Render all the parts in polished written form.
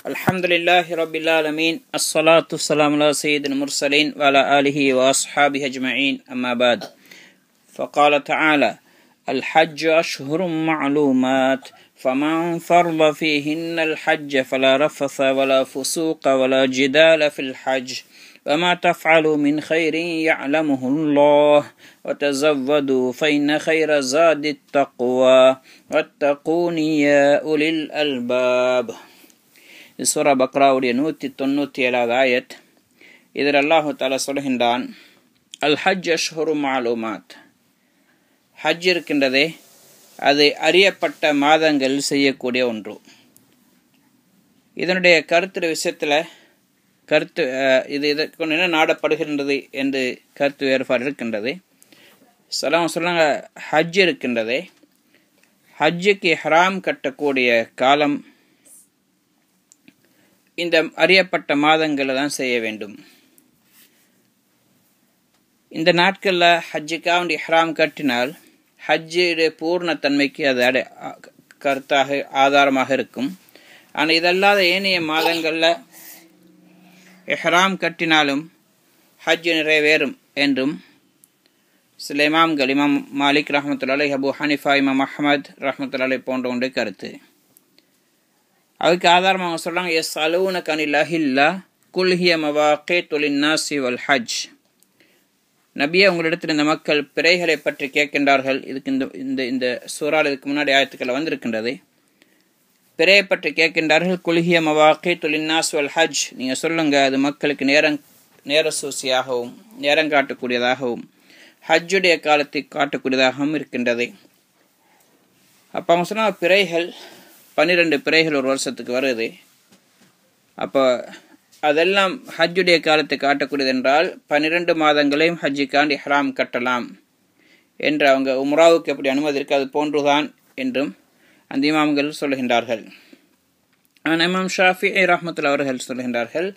Alhamdulillahi Rabbil Alameen. As-salatu as-salamu ala sayyidil mursalin wa ala alihi wa ashabihi ajma'in. Amma ba'd. فقال تعالى: الحج أشهر معلومات فمن فرض فيهن الحج فلا رفث ولا فسوق ولا جدال في الحج وما تفعلوا من خير يعلمه الله وتزودوا فإن خير زاد التقوى واتقون يا أولي الألباب. சூரா பக்ராவுடைய 197வது ஆயத். இதில் அல்லாஹு தஆலா சொல்கின்றான், அல் ஹஜ் அஷ்ஹுரு மாலூமாத். ஹஜ் இருக்கின்றதே, அது அறியப்பட்ட மாதங்கள் செய்யக்கூடிய ஒன்று. இதனுடைய கருத்து விஷயத்தில் இதற்கு என்ன நாடப்படுகின்றது என்று கருத்து வேறுபாடு இருக்கின்றது. சொன்னாங்க, ஹஜ் இருக்கின்றதே, ஹஜ்ஜுக்கு ஹராம் கட்டக்கூடிய காலம் இந்த அறியப்பட்ட மாதங்களை தான் செய்ய வேண்டும். இந்த நாட்களில் ஹஜ்ஜுக்காக இஹ்ராம் கட்டினால் ஹஜ்ஜுடைய பூர்ணத்தன்மைக்கு அது கருத்தாக ஆதாரமாக இருக்கும். ஆனால் இதல்லாத ஏனைய மாதங்களில் இஹ்ராம் கட்டினாலும் ஹஜ் நிறைவேறும் என்றும் சில இமாம்கள், இமாம் மாலிக் ரஹ்மத்துல்லாஹி, அபு ஹனிஃபா, இமாம் அஹ்மத் ரஹ்மத்துல்லாஹி போன்றவனுடைய கருத்து. அதுக்கு ஆதாரமாக சொல்கிறாங்க, எஸ் அலூன கனில் அஹில்லா குல்ஹிய மவாகீத்து லின்னாஸி வல் ஹஜ். நபியே, உங்களிடத்தில் இந்த மக்கள் பிறைகளை பற்றி கேட்கின்றார்கள். இதுக்கு இந்த சூறால் இதுக்கு முன்னாடி ஆயத்துக்களை வந்திருக்கின்றது. பிறையை பற்றி கேட்கின்றார்கள். குல்ஹிய மவாகீத்து லின்னாஸி வல் ஹஜ், நீங்கள் சொல்லுங்கள், அது மக்களுக்கு நேர சூசியாகவும் நேரம் காட்டக்கூடியதாகவும் ஹஜ்ஜுடைய காலத்தை காட்டக்கூடியதாகவும் இருக்கின்றது. அப்போ அவங்க சொன்னால் பிறைகள் 12 பிறைகள் ஒரு வருஷத்துக்கு வருது. அப்போ அதெல்லாம் ஹஜ்ஜுடைய காலத்தை காட்டக்கூடியது என்றால் 12 மாதங்களையும் ஹஜ்ஜுக்காண்டி இஹ்ராம் கட்டலாம் என்று அவங்க உம்ராவுக்கு எப்படி அனுமதி இருக்கு அது போன்றுதான் என்றும் அந்த இமாம்கள் சொல்கின்றார்கள். ஆனால் இமாம் ஷாஃபிஈ ரஹ்மத்துல்லாஹி அவர்கள் சொல்கின்றார்கள்,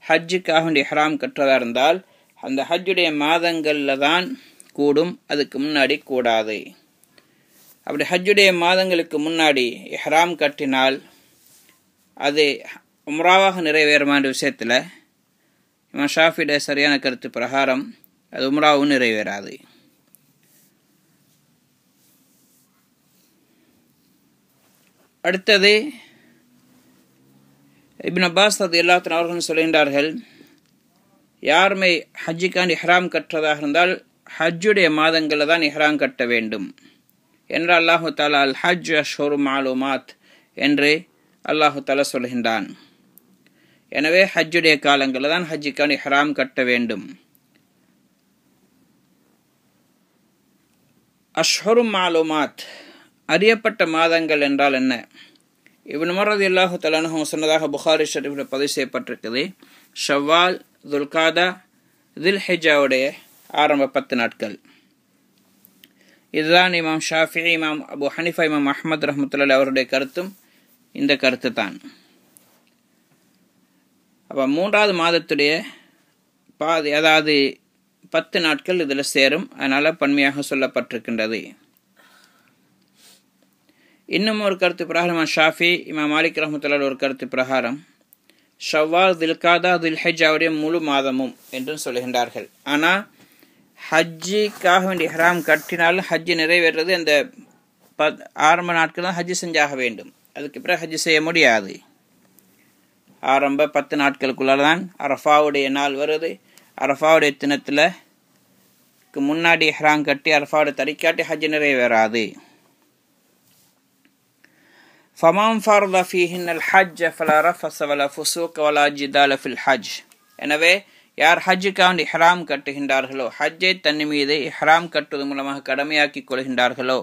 ஹஜ்ஜுக்காக இஹ்ராம் கட்டுறதா இருந்தால் அந்த ஹஜ்ஜுடைய மாதங்களில் தான் கூடும், அதுக்கு முன்னாடி கூடாது. அப்படி ஹஜ்ஜுடைய மாதங்களுக்கு முன்னாடி இஹ்ராம் கட்டினால் அது உம்ராவாக நிறைவேறுமான விஷயத்தில் இமாம் ஷாஃபியுடைய சரியான கருத்து பிரகாரம் அது உம்ராவும் நிறைவேறாது. அடுத்தது இப்னு அப்பாஸ் ரலியல்லாஹு அன்ஹு அவர்கள் சொல்கின்றார்கள், யாருமே ஹஜ்ஜுக்காண்டி இஹ்ராம் கட்டுறதாக இருந்தால் ஹஜ்ஜுடைய மாதங்களில் தான் இஹ்ராம் கட்ட வேண்டும் என்று அல்லாஹு தஆலா அல் ஹஜ் அஷ்ஹுரு மாலூமாத் என்று அல்லாஹு தஆலா சொல்கின்றான். எனவே ஹஜ்ஜுடைய காலங்களில் தான் ஹஜ்ஜுக்கான இஹ்ராம் கட்ட வேண்டும். அஷ்ஹுரு மாலூமாத், அறியப்பட்ட மாதங்கள் என்றால் என்ன? இப்னு உமர் ரலியல்லாஹு தஆலா அன்ஹு சொன்னதாக புகாரி ஷரீஃபில் பதிவு செய்யப்பட்டிருக்குது, ஷவ்வால், துல்காதா, துல்ஹிஜ்ஜாவுடைய ஆரம்ப 10 நாட்கள். இதுதான் இமாம் ஷாஃபிஈ, இமாம் அபு ஹனிஃபா, இமாம் அஹ்மத் ரஹ்மத்துல்லாஹி அவருடைய கருத்தும் இந்த கருத்து தான். அப்போ 3வது மாதத்துடைய பாதி, அதாவது 10 நாட்கள் இதில் சேரும். அதனால் பன்மையாக சொல்லப்பட்டிருக்கின்றது. இன்னும் ஒரு கருத்து பிரகாரம் இமாம் ஷாஃபி, இமாம் மாலிக் ரஹ்மத்துல்லாஹி ஒரு கருத்து பிரகாரம் ஷவ்வால், துல்காதா, துல்ஹிஜ்ஜாவுடைய முழு மாதமும் என்றும் சொல்கின்றார்கள். ஆனால் ஹஜ்ஜிக்காக வேண்டிய இஹ்ராம் கட்டினாலும் ஹஜ்ஜு நிறைவேறது அந்த ஆரம்ப நாட்கள் தான் ஹஜ்ஜு செஞ்சாக வேண்டும். அதுக்கு பிறகு ஹஜ்ஜு செய்ய முடியாது. ஆரம்ப 10 நாட்களுக்குள்ள தான் அரஃபாவுடைய நாள் வருது. அரஃபாவுடைய தினத்தில் முன்னாடி இஹ்ராம் கட்டி அரஃபாவுடைய தரிக்காட்டி ஹஜ்ஜு நிறைவேறாது. ஃபமன் ஃபர்த ஃபீஹின்னல் ஹஜ்ஜ ஃபலா ரஃபஸ வலா ஃபுஸூக வலா ஜிதால ஃபில் ஹஜ். எனவே யார் ஹஜ்ஜுக்காண்டி இஹ்ராம் கட்டுகின்றார்களோ, ஹஜ்ஜை தன் மீது இஹ்ராம் கட்டுவது மூலமாக கடமையாக்கி கொள்கின்றார்களோ,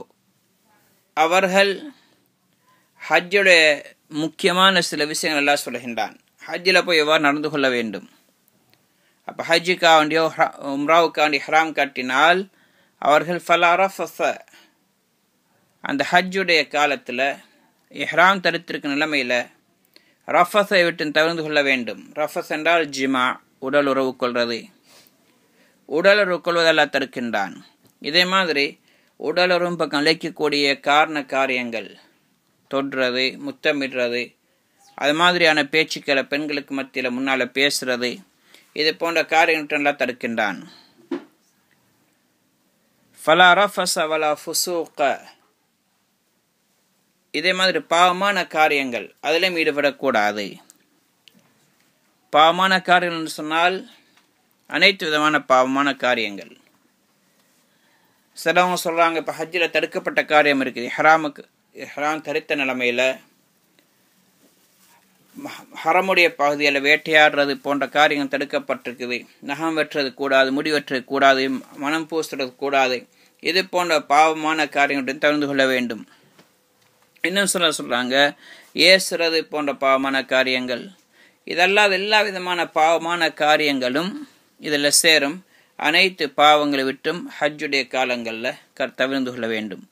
அவர்கள் ஹஜ்ஜுடைய முக்கியமான சில விஷயங்கள் எல்லாம் சொல்கின்றான். ஹஜ்ஜில் போய் எவ்வாறு நடந்து கொள்ள வேண்டும். அப்போ ஹஜ்ஜுக்காண்டியோ உம்ராவுக்காண்டி இஹ்ராம் கட்டினால் அவர்கள் ஃபலா ரஃபஸ, அந்த ஹஜ்ஜுடைய காலத்தில் இஹ்ராம் தரித்திருக்க நிலைமையில் ரஃபஸை விட்டு தவிர்த்து கொள்ள வேண்டும். ரஃபஸ் என்றால் ஜிமா, உடல் உறவு கொள்வது. உடல் உறவு கொள்வதெல்லாம் தடுக்கின்றான். இதே மாதிரி உடல் உறவு பக்கம் அழைக்கக்கூடிய காரண காரியங்கள், தொடுறது, முத்தமிடுறது, அது மாதிரியான பேச்சுக்களை பெண்களுக்கு மத்தியில் முன்னால் பேசுறது, இது போன்ற காரியங்களெல்லாம் தடுக்கின்றான். ஃபலா ரஃபஸ வலா ஃபுசூக, இதே மாதிரி பாவமான காரியங்கள் அதிலும் ஈடுபடக்கூடாது. பாவமான காரியங்கள் சொன்னால் அனைத்து விதமான பாவமான காரியங்கள். சிலவங்க சொல்கிறாங்க, இப்போ ஹஜ்ஜில் தடுக்கப்பட்ட காரியம் இருக்குது. ஹராம் தரித்த நிலைமையில் ஹரமுடைய பகுதியில் வேட்டையாடுறது போன்ற காரியங்கள் தடுக்கப்பட்டிருக்குது. நகம் வெட்டுறது கூடாது, முடி வெட்டுறது கூடாது, மனம் பூசுறது கூடாது. இது போன்ற பாவமான காரியங்களுடன் தவிர்த்து கொள்ள வேண்டும். இன்னும் சொல்கிறாங்க, ஏசுறது போன்ற பாவமான காரியங்கள், இதெல்லாம் எல்லா விதமான பாவமான காரியங்களும் இதில் சேரும். அனைத்து பாவங்களை விட்டும் ஹஜ்ஜுடைய காலங்களில் தவிர்த்து கொள்ள வேண்டும்.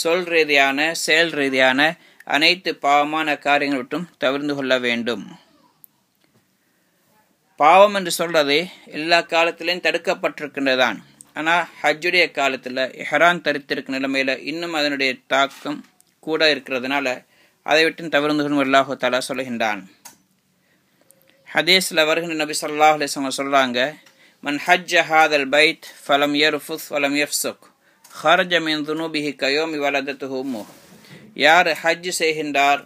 சொல் ரீதியான செயல் ரீதியான அனைத்து பாவமான காரியங்கள் விட்டும் தவிர்த்து கொள்ள வேண்டும். பாவம் என்று சொல்றது எல்லா காலத்திலையும் தடுக்கப்பட்டிருக்கின்றதான். ஆனால் ஹஜ்ஜுடைய காலத்தில் இஹ்ராம் தரித்திருக்கும் நிலைமையில் இன்னும் அதனுடைய தாக்கம் கூட இருக்கிறதுனால அதை விட்டு தவிர்த்து கொள்ளும் அல்லாஹ் தஆலா சொல்கின்றான். ஹதீஸில் வருகின்ற நபி ஸல்லல்லாஹு அலைஹி வஸல்லம் சொல்கிறாங்க, மன் ஹஜ்ஜ ஹாதல் பைத் ஃபலம் யர்ஃபுஸ் வலம் யஃப்ஸுக் ஹரஜ மின் துனூபிஹி கயோமி வலதத்துஹு உம்முஹு. யார் ஹஜ் செய்கின்றார்,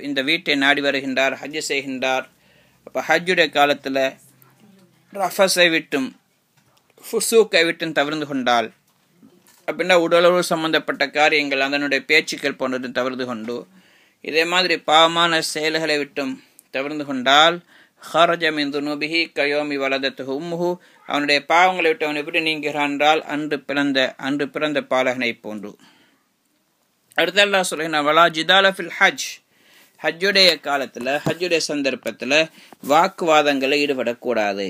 இந்த வீட்டை நாடி வருகின்றார், ஹஜ் செய்கின்றார், அப்போ ஹஜ்ஜுடைய காலத்தில் ரஃபஸை விட்டும் ஃபுசூக்கை விட்டும் தவிர்த்து கொண்டால், அப்படின்னா உடலுறவு சம்பந்தப்பட்ட காரியங்கள் அதனுடைய பேச்சுக்கள் போன்றது தவிர்த்து கொண்டு, இதே மாதிரி பாவமான செயல்களை விட்டும் தவிர்த்து கொண்டால், ஹரஜ மின் துனூபிஹி கயோமி வலதத்துஹு உம்முஹு, அவனுடைய பாவங்களை விட்டு அவனை எப்படி நீங்குகிறான் என்றால் அன்று பிறந்த பாலகனை போன்று. அடுத்த அல்லாஹ் சொல்கிறான், வலா ஜிதால ஃபில் ஹஜ், ஹஜ்ஜுடைய காலத்தில் ஹஜ்ஜுடைய சந்தர்ப்பத்தில் வாக்குவாதங்களில் ஈடுபடக்கூடாது.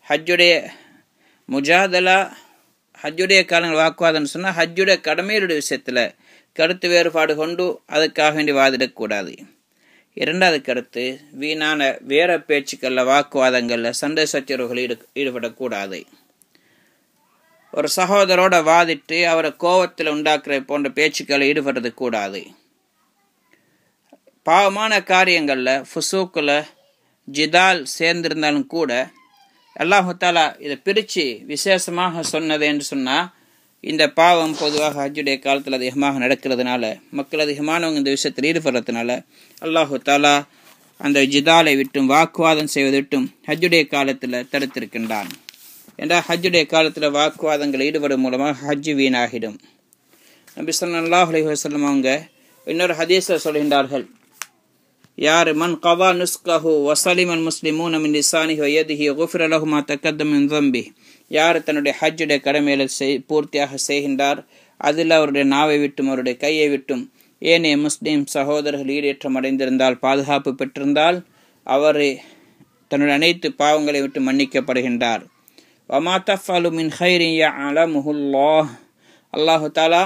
ஹஜ்ஜுடைய முஜாதலா, ஹஜ்ஜுடைய காலங்கள் வாக்குவாதம்னு சொன்னால் ஹஜ்ஜுடைய கடமையுடைய விஷயத்தில் கருத்து வேறுபாடு கொண்டு அதுக்காக வேண்டி வாதிடக்கூடாது. இரண்டாவது கருத்து, வீணான வேற பேச்சுக்களில் வாக்குவாதங்களில் சண்டை சச்சரவுகளில் ஈடுபடக்கூடாது. ஒரு சகோதரோட வாதிட்டு அவரை கோபத்தில் உண்டாக்குற போன்ற பேச்சுக்களை ஈடுபடுறது கூடாது. பாவமான காரியங்களில் ஃபுசூக்கில் ஜிதால் சேர்ந்திருந்தாலும் கூட அல்லாஹ் தஆலா இதை பிரித்து விசேஷமாக சொன்னது என்று சொன்னால், இந்த பாவம் பொதுவாக ஹஜ்ஜுடைய காலத்தில் அதிகமாக நடக்கிறதுனால, மக்கள் அதிகமானவங்க இந்த விஷயத்தில் ஈடுபடுறதுனால அல்லாஹ் தஆலா அந்த ஜிதாலை விட்டும் வாக்குவாதம் செய்வதை விட்டும் ஹஜ்ஜுடைய காலத்தில் தடுத்திருக்கின்றான். என்றால் ஹஜ்ஜுடைய காலத்தில் வாக்குவாதங்கள் ஈடுபடும் மூலமாக ஹஜ்ஜு வீணாகிடும். நபி ஸல்லல்லாஹு அலைஹி வஸல்லம் அவங்க இன்னொரு ஹதீஸில் சொல்கின்றார்கள், யார் மன் கவா நுஸ்கஹு வசலிமன் முஸ்லிமூன மின் லிசானிஹி வயதிஹி குஃபிர லஹு மா தக்கத்தம மின் ذنبி, யார் தன்னுடைய ஹஜ்ஜுடைய கடமைகளை பூர்த்தியாக செய்கின்றார், அதில் அவருடைய நாவை விட்டும் அவருடைய கையை விட்டும் ஏனைய முஸ்லீம் சகோதரர்கள் ஈடேற்றம் அடைந்திருந்தால், பாதுகாப்பு பெற்றிருந்தால், அவர் தன்னுடைய அனைத்து பாவங்களை விட்டு மன்னிக்கப்படுகின்றார். வமா தஃஅலு மின் கைரின் யஅலமுஹுல்லாஹ், அல்லாஹ் தஆலா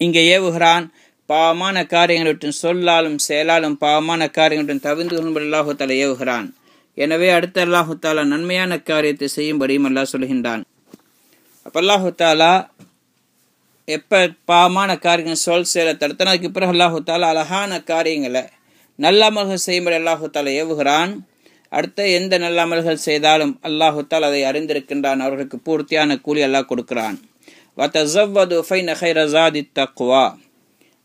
இங்கே ஏவுகிறான், பாவமான காரியங்களை விட்டு சொல்லாலும் செயலாலும் பாவமான காரியங்களுடன் தவிர்த்து கொள்ளும்படி அல்லாஹ் தஆலா ஏவுகிறான். எனவே அடுத்த அல்லாஹ் தஆலா நன்மையான காரியத்தை செய்யும்படியும் அல்லாஹ் சொல்கின்றான். அப்போ அல்லாஹ் தஆலா எப்போ பாவமான காரியங்கள் சொல் செயலை தடுத்தனதுக்கு பிறகு அல்லாஹ் தஆலா அழகான காரியங்களை நல்ல அமல்கள் செய்யும்படி அல்லாஹ் தஆலா ஏவுகிறான். அடுத்த எந்த நல்ல அமல்கள் செய்தாலும் அல்லாஹ் தஆலா அதை அறிந்திருக்கின்றான், அவர்களுக்கு பூர்த்தியான கூலி அல்லாஹ் கொடுக்கிறான். வதஸவ்வது ஃபைன கைர ஸாதித் தக்வா,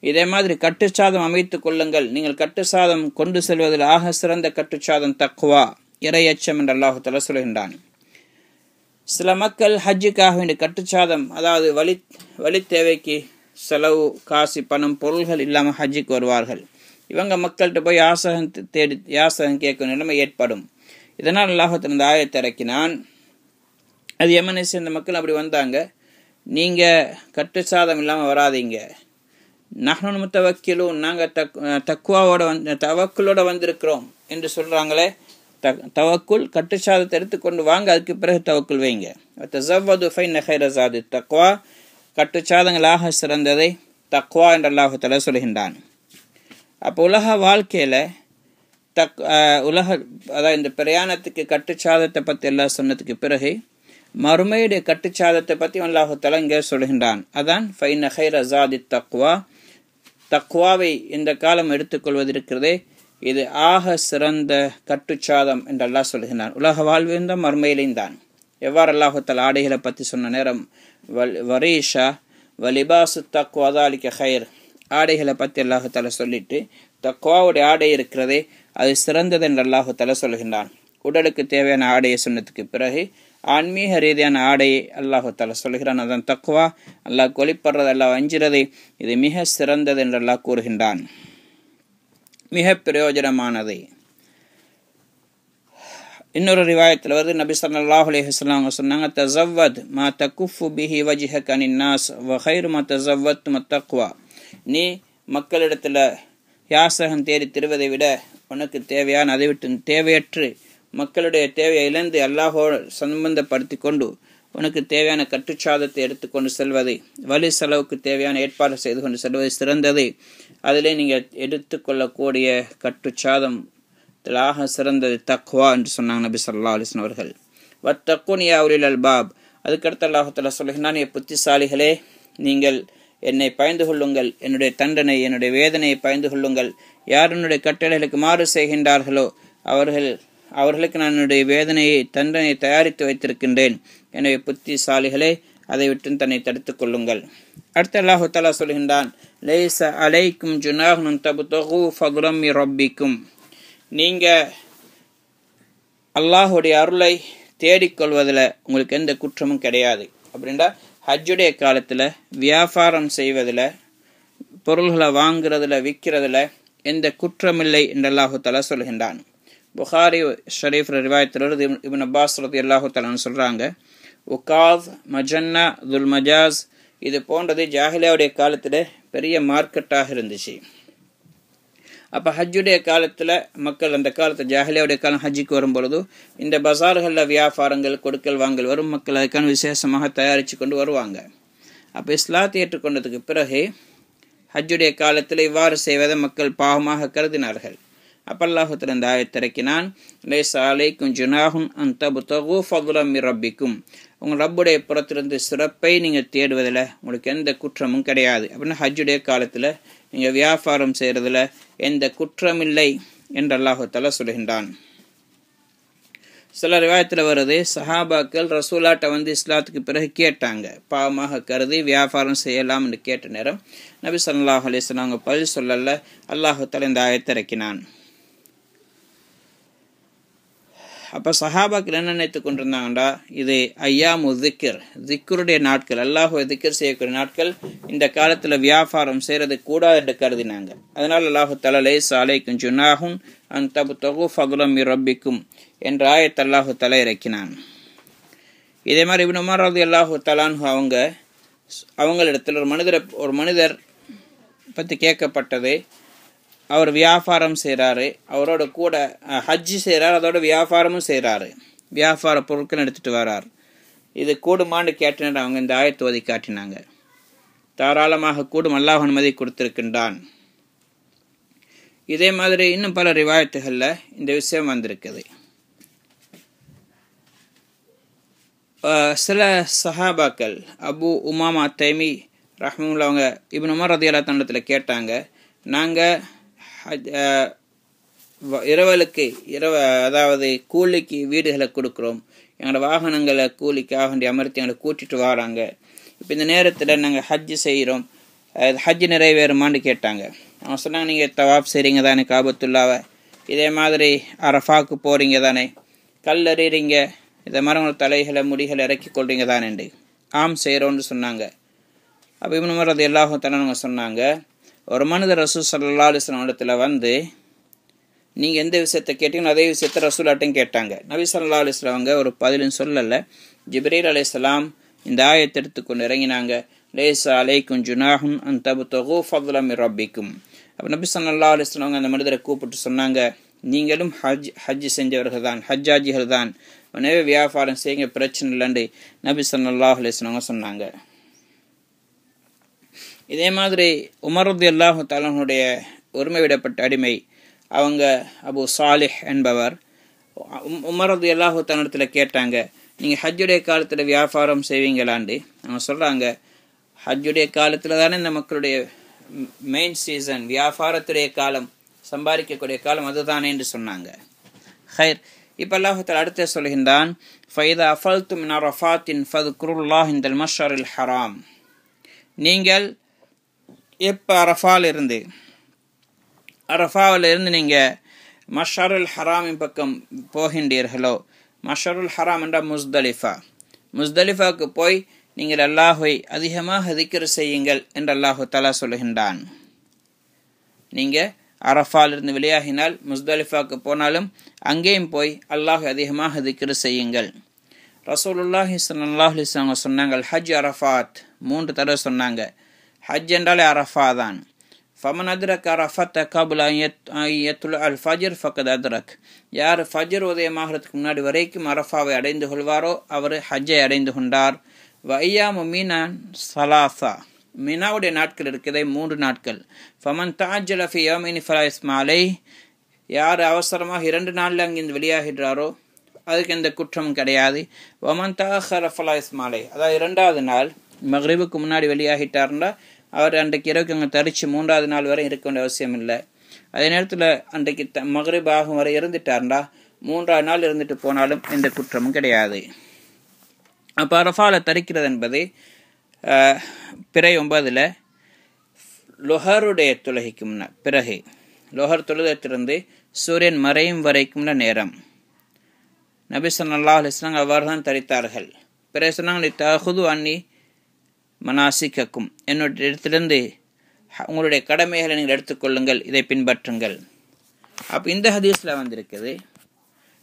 இதே மாதிரி கட்டுச்சாதம் அமைத்துக் கொள்ளுங்கள், நீங்கள் கட்டுச்சாதம் கொண்டு செல்வதில் ஆக சிறந்த கட்டுச்சாதம் தக்வா, இறையச்சம் என்று அல்லாஹ் தஆலா சொல்கின்றான். சில மக்கள் ஹஜ்ஜுக்காக வேண்டிய கட்டுச்சாதம், அதாவது வழி தேவைக்கு செலவு காசு பணம் பொருள்கள் இல்லாமல் ஹஜ்ஜுக்கு வருவார்கள். இவங்க மக்கள்கிட்ட போய் யாசகம் கேட்கும் நிலைமை ஏற்படும். இதனால் அல்லாஹ் தனது ஆயத்தை இறக்கினான். அது யமனை சேர்ந்த மக்கள் அப்படி வந்தாங்க, நீங்கள் கட்டுச்சாதம் இல்லாமல் வராதீங்க, நஹ்னு முத்தவக்கிலூன், நாங்கள் தக்குவாவோட தவக்குலோட வந்திருக்கிறோம் என்று சொல்கிறாங்களே, தவக்குல் கட்டுச்சாதத்தை எடுத்துக்கொண்டு வாங்க, அதுக்கு பிறகு தவக்குல் வைங்க. தஸவ்வது ஃபைன கைர ஸாதித் தக்வா, கட்டுச்சாதங்களாக சிறந்ததை தக்வா என்று அல்லாஹ் தஆலா சொல்கின்றான். அப்போ உலக வாழ்க்கையில் அதாவது இந்த பிரயாணத்துக்கு கட்டுச்சாதத்தை பற்றி எல்லாம் சொன்னதுக்கு பிறகு மறுமையுடைய கட்டுச்சாதத்தை பற்றி அல்லாஹ் தஆலா இங்கே சொல்கின்றான். அதான் ஃபைன கைர ஸாதித் தக்வா, தக்வாவை இந்த காலம் எடுத்துக்கொள்வது இருக்கிறதே, இது ஆக சிறந்த கட்டுச்சாதம் என்று அல்லாஹ் சொல்கிறான். உலக வாழ்விந்த மர்மையிலையும் தான். எவ்வாறு அல்லாஹுத்தால் ஆடைகளை பற்றி சொன்ன நேரம் வரீஷா வலிபாசு தக்வாதாலிக்க ஹைர், ஆடைகளை பற்றி அல்லாஹுத்தால சொல்லிட்டு தக்வாவுடைய ஆடை இருக்கிறதே அது சிறந்தது என்று அல்லாஹுத்தால சொல்கின்றான். உடலுக்கு தேவையான ஆடையை சொன்னதுக்கு பிறகு ஆன்மீக ரீதியான ஆடையை அல்லாஹுத்தால சொல்கிறான். அதான் தக்வா, அல்லாஹ் கொலிப்படுறது, அல்லாஹ் அஞ்சுறது, இது மிக சிறந்தது என்று அல்லாஹ் கூறுகின்றான், மிக பிரயோஜனமானது. இன்னொரு ரிவாயத்தில் வருது, நபி ஸல்லல்லாஹு அலைஹி வஸல்லம் அவங்க சொன்னாங்க, தஸவ்வத் மா தகுஃபு பிஹி வஜ்ஹக அனின் நாஸ் வ கைரு மா தஸவ்வத் தக்வா. நீ மக்களிடத்தில் யாசகம் தேடி திருவதை விட உனக்கு தேவையான, அதை விட்டு தேவையற்று மக்களுடைய தேவையை இழந்து அல்லாஹோடு சம்பந்தப்படுத்தி கொண்டு உனக்கு தேவையான கட்டுச்சாதத்தை எடுத்துக்கொண்டு செல்வது, வலி செலவுக்கு தேவையான ஏற்பாடு செய்து கொண்டு செல்வது சிறந்தது. அதிலே நீங்கள் எடுத்துக்கொள்ளக்கூடிய கட்டுச்சாதம் ஆக சிறந்தது தக்வா என்று சொன்னாங்க நபி ஸல்லல்லாஹு அலைஹி வஸல்லம் அவர்கள். வத்தக்குன் யா உலில் அல்பாப். அதுக்கடுத்து அல்லாஹ் தஆலா சொல்கிறான், புத்திசாலிகளே, நீங்கள் என்னை பயந்து கொள்ளுங்கள், என்னுடைய தண்டனை, என்னுடைய வேதனையை பயந்து கொள்ளுங்கள். யார் என்னுடைய கட்டளைகளுக்கு மாறு செய்கின்றார்களோ அவர்களுக்கு நான் என்னுடைய வேதனையை, தண்டனை தயாரித்து வைத்திருக்கின்றேன். எனவே புத்திசாலிகளே, அதை விட்டு தன்னை தடுத்துக் கொள்ளுங்கள். அடுத்து அல்லாஹ் தஆலா சொல்கின்றான், லைஸ அலைக்கும் ஜுனாஹுன் தப்தகு ஃபத்லம் மின் ரப்பிக்கும். நீங்க அல்லாஹுடைய அருளை தேடிக்கொள்வதில் உங்களுக்கு எந்த குற்றமும் கிடையாது. அப்படின்னா ஹஜ்ஜுடைய காலத்தில் வியாபாரம் செய்வதில், பொருள்களை வாங்குறதுல, விற்கிறதுல எந்த குற்றமில்லை என்று அல்லாஹு தஆலா சொல்கின்றான். புகாரி ஷரீஃப் ரிவாயத்தில் இப்னு அப்பாஸ் ரலியல்லாஹு தஆலா சொல்றாங்க, உகாஸ் மஜன்னா துல் மஜாஸ், இது போன்றது ஜாஹிலியாவுடைய காலத்தில் பெரிய மார்க்கெட்டாக இருந்துச்சு. அப்போ ஹஜ்ஜுடைய காலத்தில் மக்கள், அந்த காலத்தில் ஜாஹிலியாவுடைய காலம் ஹஜ்ஜுக்கு வரும்பொழுது இந்த பஜார்களில் வியாபாரங்கள், கொடுக்கல் வாங்கல் வரும். மக்கள் அதுக்கான விசேஷமாக தயாரித்து கொண்டு வருவாங்க. அப்போ இஸ்லாத்தை ஏற்றுக்கொண்டதுக்கு பிறகு ஹஜ்ஜுடைய காலத்தில் இவ்வாறு செய்வதை மக்கள் பாவமாக கருதினார்கள். அப்போ அல்லாஹ் தஆலா இந்த ஆயத்தை இறக்கினான், லைஸ அலைக்கும் ஜுனாஹுன் அன் தப்தகு ஃபத்லம் மின் ரப்பிக்கும். உங்கள் ரப்புடைய புறத்திலிருந்து சிறப்பை நீங்கள் தேடுவதில் உங்களுக்கு எந்த குற்றமும் கிடையாது. அப்படின்னா ஹஜ்ஜுடைய காலத்தில் நீங்கள் வியாபாரம் செய்கிறதுல எந்த குற்றமில்லை என்று அல்லாஹ் தஆலா சொல்கின்றான். சில ரிவாயத்தில் வருது, சஹாபாக்கள் ரசூலாட்ட இஸ்லாத்துக்கு பிறகு கேட்டாங்க, பாவமாக கருதி வியாபாரம் செய்யலாம் என்று கேட்ட நேரம் நபி ஸல்லல்லாஹு அலைஹி வஸல்லம் அவங்க பதில் சொல்லல. அல்லாஹ் தஆலா இந்த ஆயத்தை இறக்கினான். அப்போ சஹாபாக்கள் என்ன நினைத்து கொண்டிருந்தாங்கண்டா, இது ஐயாமு திக்ர், திக்ருடைய நாட்கள், அல்லாஹுவை திக்ர் செய்யக்கூடிய நாட்கள், இந்த காலத்தில் வியாபாரம் செய்கிறது கூடாது என்று கருதினாங்க. அதனால் அல்லாஹு தஆலா லைஸ அலைக்கும் ஜுனாஹுன் அன் தப்தகு ஃபத்லம் மின் ரப்பிக்கும் என்ற ஆயத்தை அல்லாஹு தஆலா இறக்கினான். இதே மாதிரி இப்னு உமர் ரலியல்லாஹு தஆலா அவங்களிடத்தில் ஒரு மனிதர் பற்றி கேட்கப்பட்டது. அவர் வியாபாரம் செய்கிறாரு, அவரோட கூட ஹஜ்ஜி செய்கிறார், அதோட வியாபாரமும் செய்கிறாரு, வியாபார பொருட்கள் எடுத்துகிட்டு வரார். இது கூடுமான்னு கேட்டனர். அவங்க இந்த ஆயத்தை ஓதி காட்டினாங்க, தாராளமாக கூடும், அல்லாஹ் அனுமதி கொடுத்திருக்கின்றான். இதே மாதிரி இன்னும் பல ரிவாயத்துகளில் இந்த விஷயம் வந்திருக்குது. சில சஹாபாக்கள், அபு உமாமா தைமி ரஹ்மத்துல்லாஹி அவங்க இப்னு உமர் ரலியல்லாஹு அன்ஹு கேட்டாங்க, நாங்கள் அதாவது கூலிக்கு வீடுகளை கொடுக்குறோம், எங்களோட வாகனங்களை கூலிக்காக வேண்டி அமர்த்தி எங்களை கூட்டிட்டு வராங்க. இப்போ இந்த நேரத்தில் நாங்கள் ஹஜ்ஜு செய்கிறோம், ஹஜ்ஜு நிறைவேறுமான்னு கேட்டாங்க. அவங்க சொன்னாங்க, நீங்கள் தவாப் செய்கிறீங்க தானே காபத்துல்லாவை, இதே மாதிரி அரஃபாவுக்கு போகிறீங்க தானே, கல் எறிகிறீங்க, இதை மாதிரி உங்களோட தலைகளை முடிகளை இறக்கி கொள்றீங்க தானேண்டு. ஆம் செய்கிறோன்னு சொன்னாங்க. அப்போ இப்னு உமர் ரலியல்லாஹு தஆலா சொன்னாங்க, ஒரு மனிதர் ரசூல் ஸல்லல்லாஹு அலைஹி வஸல்லம் இடத்துல நீங்கள் எந்த விஷயத்தை கேட்டீங்களோ அதே விஷயத்தை ரசூலாட்டையும் கேட்டாங்க. நபி ஸல்லல்லாஹு அலைஹி வஸல்லம் அவங்க ஒரு பதிலும் சொல்லலை. ஜிப்ரீல் அலைஹிஸ்ஸலாம் இந்த ஆயத்தை எடுத்துக்கொண்டு இறங்கினாங்க, லைஸ அலைக்கும் ஜுனாஹுன் அன் தப்தகு ஃபத்லம் மின் ரப்பிக்கும். அப்போ நபி ஸல்லல்லாஹு அலைஹி வஸல்லம் அந்த மனிதரை கூப்பிட்டு சொன்னாங்க, நீங்களும் ஹஜ் செஞ்சவர்கள் தான், ஹஜ்ஜாஜிகள் தான், எனவே வியாபாரம் செய்யுங்க, பிரச்சனை இல்லைண்டு நபி ஸல்லல்லாஹு அலைஹி வஸல்லம் சொன்னாங்க. இதே மாதிரி உமர் ரலியல்லாஹு தஆலாவுடைய உரிமை விடப்பட்ட அடிமை அவங்க அபு சாலிஹ் என்பவர் உமர் ரலியல்லாஹு தஆலா கேட்டாங்க, நீங்கள் ஹஜ்ஜுடைய காலத்தில் வியாபாரம் செய்வீங்களாண்டு. அவங்க சொல்கிறாங்க, ஹஜ்ஜுடைய காலத்தில் தானே இந்த மக்களுடைய மெயின் சீசன், வியாபாரத்துடைய காலம், சம்பாதிக்கக்கூடிய காலம் அதுதானே என்று சொன்னாங்க. ஹைர், இப்போ அல்லாஹ் தஆலா அடுத்து சொல்கின்றான், ஃபைதா அஃபல்தும் மின் அரஃபாத்தின் ஃபதுக்ருல்லாஹ் இன்தல் மஷ்அரில் ஹராம். நீங்கள் எப்போ அரஃபாவிலிருந்து நீங்கள் மஷ்அருல் ஹராமின் பக்கம் போகின்றீர்களோ, மஷ்அருல் ஹராம் என்ற முஸ்தலிஃபாவுக்கு போய் நீங்கள் அல்லாஹ்வை அதிகமாக திக்ர் செய்யுங்கள் என்று அல்லாஹ் தஆலா சொல்கின்றான். நீங்கள் அரஃபாவிலிருந்து வெளியாகினால் முஸ்தலிஃபாவுக்கு போனாலும் அங்கேயும் போய் அல்லாஹ் அதிகமாக திக்ர் செய்யுங்கள். ரசூலுல்லாஹி ஸல்லல்லாஹு அலைஹி வஸல்லம் சொன்னாங்க, ஹஜ் அரஃபாத் 3 தடவை சொன்னாங்க. ஹஜ் என்றாலே அரஃபா தான். ஃபமன் அத்ரக் அரஃபத்த கப்ல யத்லு அல் ஃபஜ்ர் ஃபக்கத் அத்ரக். யார் ஃபஜ்ர் உதயமாகிறதுக்கு முன்னாடி வரைக்கும் அரஃபாவை அடைந்து கொள்வாரோ அவர் ஹஜ்ஜை அடைந்து கொண்டார். வய்யாமு மீனான் சலாசா, மினாவுடைய நாட்கள் இருக்கிறதே 3 நாட்கள். ஃபமன் தஅஜ்ஜல ஃபி யௌமைனி ஃபலா இஸ்ம அலைஹ். யார் அவசரமாக 2 நாளில் அங்கிருந்து வெளியாகின்றாரோ அதுக்கு எந்த குற்றமும் கிடையாது. வமன் தஅஹர ஃபலா இஸ்ம அலைஹ், அதாவது 2வது நாள் மக்ரிபுக்கு முன்னாடி வெளியாகிட்டார்னா அவர் அன்றைக்கு இரவுக்கு அங்கே தரித்து 3வது நாள் வரை இருக்க வேண்டிய அவசியம் இல்லை. அதே நேரத்தில் அன்றைக்கு மக்ரிப் ஆகும் வரை இருந்துட்டார்னா 3வது நாள் இருந்துட்டு போனாலும் எந்த குற்றமும் கிடையாது. அப்போ அரஃபாவில் தரிக்கிறது என்பது பிறை 9 லொஹருடைய தொழுகைக்கு பிறகு, லொஹர் தொழுதத்திலிருந்து சூரியன் மறையும் வரைக்கும் நேரம். நபி ஸல்லல்லாஹு அலைஹி வஸல்லம் அவ்வாறு தான் தரித்தார்கள். பிறகு சொன்னாங்க, தஹுது அன்னி மனாசிக்கக்கும், என்னுடைய இடத்திலிருந்து உங்களுடைய கடமைகளை நீங்கள் எடுத்துக்கொள்ளுங்கள், இதை பின்பற்றுங்கள். அப்போ இந்த ஹதீஸில் வந்திருக்குது,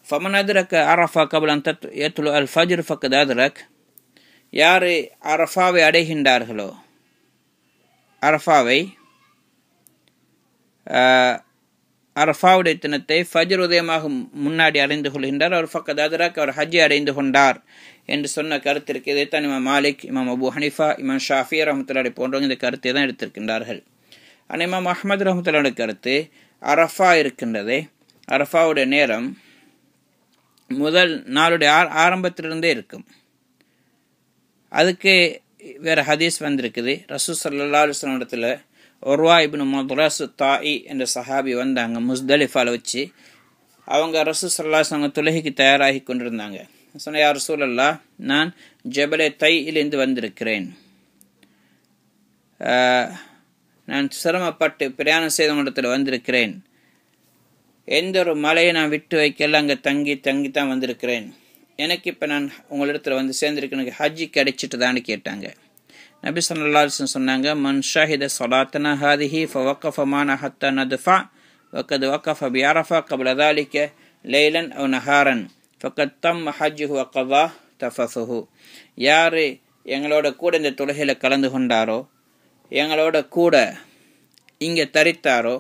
ஃபமன் அத்ரக அரஃபா கப்ல அன் யத்லு அல் ஃபஜ்ர் ஃபக்கத் அத்ரக். யார் அரஃபாவை அடைகின்றார்களோ, அரஃபாவுடைய தினத்தை ஃபஜ்ர் உதயமாக முன்னாடி அடைந்து கொள்கின்றார், அவர் ஃபக்கத் அத்ரக், அவர் ஹஜ்ஜை அடைந்து கொண்டார் என்று சொன்ன கருத்து இருக்குது. இதைத்தான் இமாம் மாலிக், இமாம் அபு ஹனிஃபா, இமாம் ஷாஃபி ரஹ்மத்துல்லாஹி போன்றவங்க இந்த கருத்தை தான் எடுத்திருக்கின்றார்கள். ஆனால் இமாம் அஹ்மத் ரஹ்மத்துல்லாஹி கருத்து, அரஃபா இருக்கின்றதே, அரஃபாவுடைய நேரம் முதல் நாளுடைய ஆரம்பத்திலிருந்தே இருக்கும். அதுக்கு வேறு ஹதீஸ் வந்திருக்குது. ரசூல் ஸல்லல்லாஹு அலைஹி வஸல்லம் இடத்துல உர்வா இப்னு மத்ரஸ் தாஇ என்ற சஹாபி வந்தாங்க. முஸ்தலிஃபாவில் வச்சு அவங்க ரசூல் ஸல்லல்லாஹு அலைஹி வஸல்லம் தொழுகைக்கு தயாராகி கொண்டிருந்தாங்க. சொன்ன, யா ரசூலல்லாஹ், நான் ஜபலே தையிலிருந்து வந்திருக்கிறேன், நான் சிரமப்பட்டு பிரயாணம் செய்தவங்களிடத்தில் வந்திருக்கிறேன், எந்த ஒரு மலையை நான் விட்டு வைக்கல, அங்கே தங்கி தான் வந்திருக்கிறேன், எனக்கு இப்போ நான் உங்களிடத்தில் வந்து சேர்ந்திருக்கேன், எனக்கு ஹஜ்ஜி கிடைச்சிட்டு தான்னு கேட்டாங்க. நபி ஸல்லல்லாஹு அலைஹி வஸல்லம் சொன்னாங்க, மன் ஷஹித ஸலாத்தனா ஹாதிஹி ஃபவக்கஃப மானா ஹத்தா நத்ஃபா வகத் வகஃப பி அரஃபா கப்ல ذلك லைலன் அவ் நஹாரன் ஃபக்கத் தம் ஹஜ்ஜுஹு வகதா தஃபஸுஹு. யார் எங்களோட கூட இந்த தொழுகையில் கலந்து கொண்டாரோ, எங்களோட கூட இங்கே தரித்தாரோ,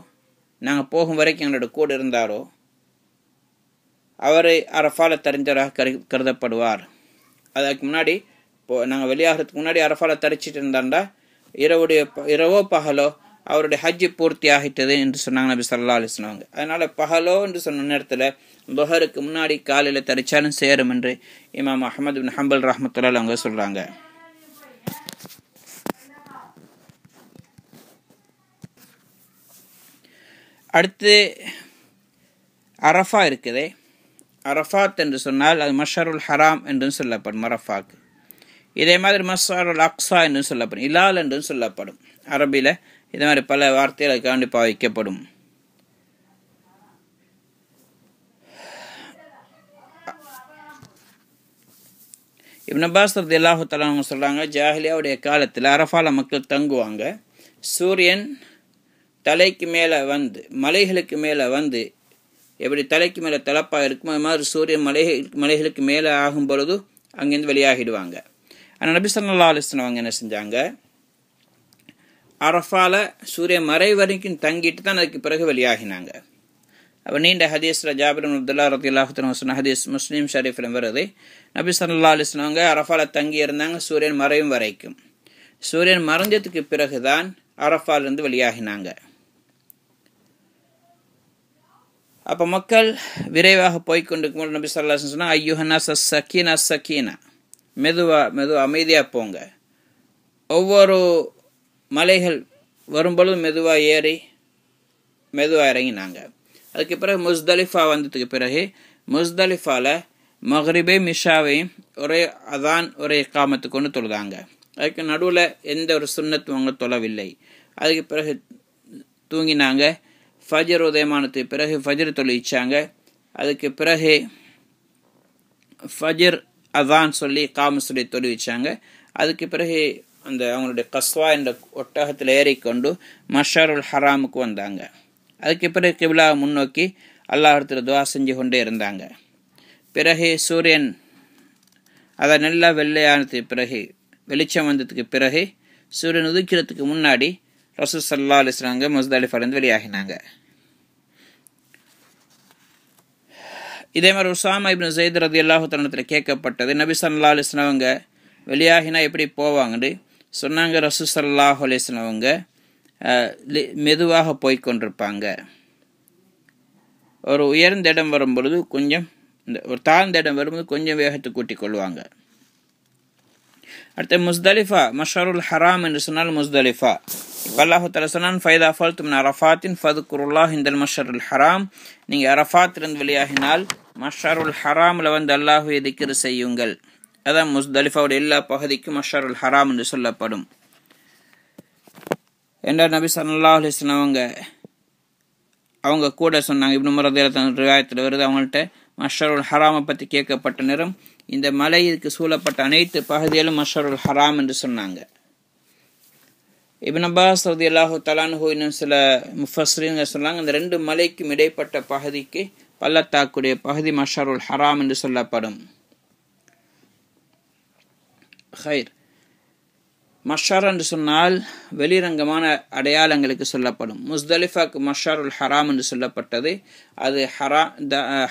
நாங்கள் போகும் வரைக்கும் எங்களோட கூட இருந்தாரோ, அவர் அரஃபாவில் தரிந்தவராக கருதப்படுவார். அதுக்கு முன்னாடி நாங்கள் வெளியாகிறதுக்கு முன்னாடி அரஃபாவில் தரிச்சிட்டு இருந்தாண்டா இரவோ பகலோ அவருடைய ஹஜ்ஜு பூர்த்தி ஆகிட்டது என்று சொன்னாங்க நபி ஸல்லல்லாஹு அலைஹி வஸல்லம். அதனால் பகலோ என்று சொன்ன நேரத்தில் லுஹருக்கு முன்னாடி காலையில் தரிச்சாலும் சேரும் என்று இமாம் அஹ்மத் பின் ஹம்பல் ரஹ்மத்துல்லாஹி அவங்க சொல்கிறாங்க. அடுத்து அரஃபா இருக்குதே, அரஃபாத் என்று சொன்னால் அது மஷ்அருல் ஹராம் என்றும் சொல்லப்படும் அரஃபாக்கு. இதே மாதிரி மஷ்அருல் அக்ஸா என்றும் சொல்லப்படும், இலால் என்றும் சொல்லப்படும். அரபியில் இதே மாதிரி பல வார்த்தைகள் கண்டிப்பாக வைக்கப்படும். இப்னு அப்பாஸ் ரலியல்லாஹு தஆலா அவங்க சொல்கிறாங்க, ஜாஹிலியாவுடைய காலத்தில் அரஃபால மக்கள் தங்குவாங்க. சூரியன் தலைக்கு மேலே வந்து மலைகளுக்கு மேலே வந்து எப்படி தலைக்கு மேலே தலப்பாக இருக்குமோ அது மாதிரி சூரியன் மலைகளுக்கு மேலே ஆகும் பொழுது அங்கேருந்து வெளியாகிடுவாங்க. ஆனால் நபி ஸல்லல்லாஹு அலைஹி வஸல்லம் அவங்க என்ன செஞ்சாங்க, அரஃபால சூரியன் மறை வரைக்கும் தங்கிட்டு தான் அதுக்கு பிறகு வெளியாகினாங்க. அப்போ நீண்ட ஹதீஸில் ஜாபிர் இப்னு அப்துல்லாஹ் ரலியல்லாஹு தஆலா சொன்ன ஹதீஸ் முஸ்லிம் ஷரீஃபில் வருது. நபி ஸல்லல்லாஹு அலைஹி வஸல்லம் அவங்க அரஃபால தங்கி இருந்தாங்க சூரியன் மறையும் வரைக்கும். சூரியன் மறைஞ்சதுக்கு பிறகு தான் அரஃபாலிருந்து வெளியாகினாங்க. அப்போ மக்கள் விரைவாக போய்கொண்டிருக்கும் நபி ஸல்லல்லாஹு அலைஹி வஸல்லம் சொன்னால், ஐயுஹன்னாஸ் சக்கீனா சக்கீனா, மெதுவாக அமைதியாக போங்க. ஒவ்வொரு மலைகள் வரும்பொழுது மெதுவாக ஏறி மெதுவாக இறங்கினாங்க. அதுக்கு பிறகு முஸ்தலிஃபா வந்ததுக்கு பிறகு முஸ்தலிஃபாவில் மக்ரிபே மிஷாவையும் ஒரே அதான் ஒரே இக்காமத்து கொண்டு தொழுதாங்க. அதுக்கு நடுவில் எந்த ஒரு சுன்னத்தும் அவங்க தொழவில்லை. அதுக்கு பிறகு தூங்கினாங்க. ஃபஜர் உதயமானத்துக்கு பிறகு ஃபஜர் தொழிச்சாங்க. அதுக்கு பிறகு ஃபஜர் அதான் சொல்லி காம சொல்லி தொழுவிச்சாங்க. அதுக்கு பிறகு அந்த அவங்களுடைய கஸ்வா என்ற ஒட்டகத்தில் ஏறிக்கொண்டு மஷருல் ஹராமுக்கு வந்தாங்க. அதுக்கு பிறகு கிப்லா முன்னோக்கி அல்லாஹ்விடத்தில் துஆ செஞ்சு கொண்டே இருந்தாங்க. பிறகு சூரியன் அதை நல்லா வெள்ளையானதுக்கு பிறகு வெளிச்சம் வந்ததுக்கு பிறகு சூரியன் உதிக்கிறதுக்கு முன்னாடி ரசூல் ஸல்லல்லாஹு அலைஹி வஸல்லம் முஸ்தலிஃபாலேருந்து வெளியாகினாங்க. இதே மாதிரி உஸாமா இப்னு ஸைத் ரலியல்லாஹு தஆலா கேட்கப்பட்டது, நபி ஸல்லல்லாஹு அலைஹி வஸல்லம் வெளியாகினா எப்படி போவாங்கன்னு சொன்னாங்க. ரசூல் ஸல்லல்லாஹு அலைஹி வஸல்லம் மெதுவாக போய்கொண்டிருப்பாங்க. ஒரு உயர்ந்த இடம் வரும்பொழுது கொஞ்சம், ஒரு தாழ்ந்த இடம் வரும்போது கொஞ்சம் வேகத்தை கூட்டிக் கொள்வாங்க. அடுத்து முஸ்தலிஃபா மஷருல் ஹராம் என்று சொன்னால் முஸ்தலிஃபா. இப்போ அல்லாஹு தஆலா சொன்னான், ஃபைதா ஃபல்தும் மின் அரஃபாத்தின் ஃபதுக்குருல்லாஹ் இன்தல் மஷருல் ஹராம். நீங்கள் அரஃபாத்திலிருந்து வெளியாகினால் மஷருல் ஹராமில் வந்து அல்லாஹுவை திக்ர் செய்யுங்கள். அதான் முஸ்தலிஃபாவுடைய எல்லா பகுதிக்கும் மஷருல் ஹராம் என்று சொல்லப்படும். என்றால் நபி ஸல்லல்லாஹு அலைஹி வஸல்லம் அவங்க கூட சொன்னாங்க. இப்னு உமர் ரலியல்லாஹு ரிவாயத்தில் வருது, அவங்கள்ட்ட மஷருல் ஹராமை பற்றி கேட்கப்பட்ட நேரம் இந்த மலைக்கு சூழப்பட்ட அனைத்து பகுதிகளும் மஷருல் ஹராம் என்று சொன்னாங்க. இப்னு அப்பாஸ் ரலியல்லாஹு தஆலா அன்ஹு இன்னும் சில முஃபஸ்ஸிரீன்க சொன்னாங்க, இந்த ரெண்டு மலைக்கும் இடைப்பட்ட பகுதிக்கு பள்ளத்தாக்குடைய பகுதி மஷருல் ஹராம் என்று சொல்லப்படும். ஹைர், மஷர் என்று சொன்னால் வெளிரங்கமான அடையாளங்களுக்கு சொல்லப்படும். முஸ்தலிஃபாக்கு மஷருல் ஹராம் என்று சொல்லப்பட்டது. அது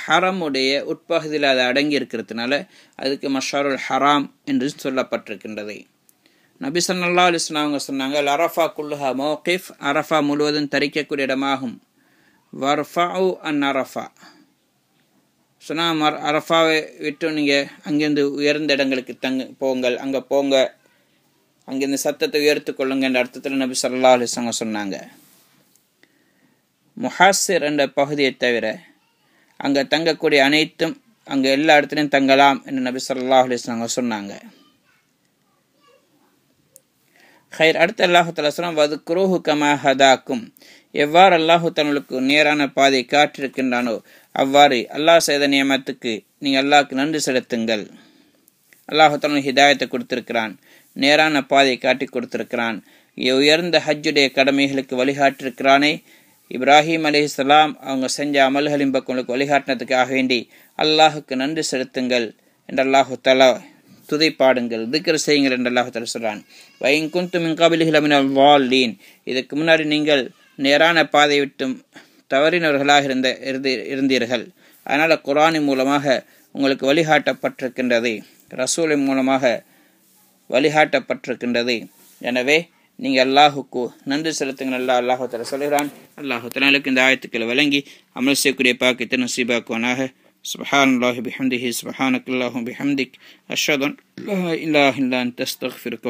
ஹரமுடைய உட்பகுதியில் அது அடங்கி இருக்கிறதுனால அதுக்கு மஷருல் ஹராம் என்று சொல்லப்பட்டிருக்கின்றது. நபி ஸல்லல்லாஹு அலைஹி வஸல்லம் அவங்க சொன்னாங்க, அரஃபா குல்லுஹா மௌகிஃப், அரஃபா முழுவதும் தரிக்கக்கூடிய இடமாகும். வர்ஃபஉ அன் அரஃபா சொன்னால் அரஃபாவை விட்டு நீங்கள் அங்கேருந்து உயர்ந்த இடங்களுக்கு போங்கள், அங்கே போங்க, அங்கிருந்து சத்தத்தை உயர்த்து கொள்ளுங்க என்ற அர்த்தத்தில் நபி ஸல்லல்லாஹு அலைஹி வஸல்லம் சொன்னாங்க. முஹாசிர் என்ற பகுதியை தவிர அங்கே தங்கக்கூடிய அனைத்தும் அங்கே எல்லா இடத்துலையும் தங்கலாம் என்று நபி ஸல்லல்லாஹு அலைஹி வஸல்லம் சொன்னாங்க. ஹைர், அடுத்து அல்லாஹு தஆலா சொல்றான், வதுக்ரூஹு கமா ஹதாக்கும். எவ்வாறு அல்லாஹு தஆலாவுக்கு நேரான பாதை காட்டிருக்கின்றானோ அவ்வாறு அல்லாஹ் செய்த நியமத்துக்கு நீங்கள் அல்லாஹ்க்கு நன்றி செலுத்துங்கள். அல்லாஹு தஆலா ஹிதாயத்தை கொடுத்திருக்கிறான், நேரான பாதையை காட்டி கொடுத்திருக்கிறான். உயர்ந்த ஹஜ்ஜுடைய கடமைகளுக்கு வழிகாட்டிருக்கிறானே. இப்ராஹிம் அலைஹிஸ்ஸலாம் அவங்க செஞ்ச அமல்களின் பக்கம் வழிகாட்டினதுக்காக வேண்டி அல்லாஹுக்கு நன்றி செலுத்துங்கள் என்று அல்லாஹு தஆலா துதிப்பாடுங்கள், திக்ர் செய்யுங்கள் என்று அல்லாஹு தஆலா சொல்றான். வஇன் குன்தும் மின் கப்லிஹி லமினல் ضالين. இதுக்கு முன்னாடி நீங்கள் நேரான பாதை விட்டும் தவறினவர்களாக இருந்தீர்கள். அதனால் குர்ஆனின் மூலமாக உங்களுக்கு வழிகாட்டப்பட்டிருக்கின்றது, ரசூலின் மூலமாக வழிகாட்டப்பட்டிருக்கின்றது. எனவே நீங்கள் அல்லாஹுக்கு நன்றி செலுத்துங்கள். அல்லாஹு தஆலா சொல்கிறான். அல்லாஹு தஆலாவுக்கு இந்த ஆயத்துக்களை வழங்கி அமல் செய்யக்கூடிய பாக்கியத்தை நசீபாக்குவானாக. சுப்ஹானல்லாஹி பிஹம்திஹி சுப்ஹானக்கல்லாஹு பிஹம்திக் அஷ்ஹது அன் லா இலாஹா இல்லா அன்த அஸ்தக்ஃபிருக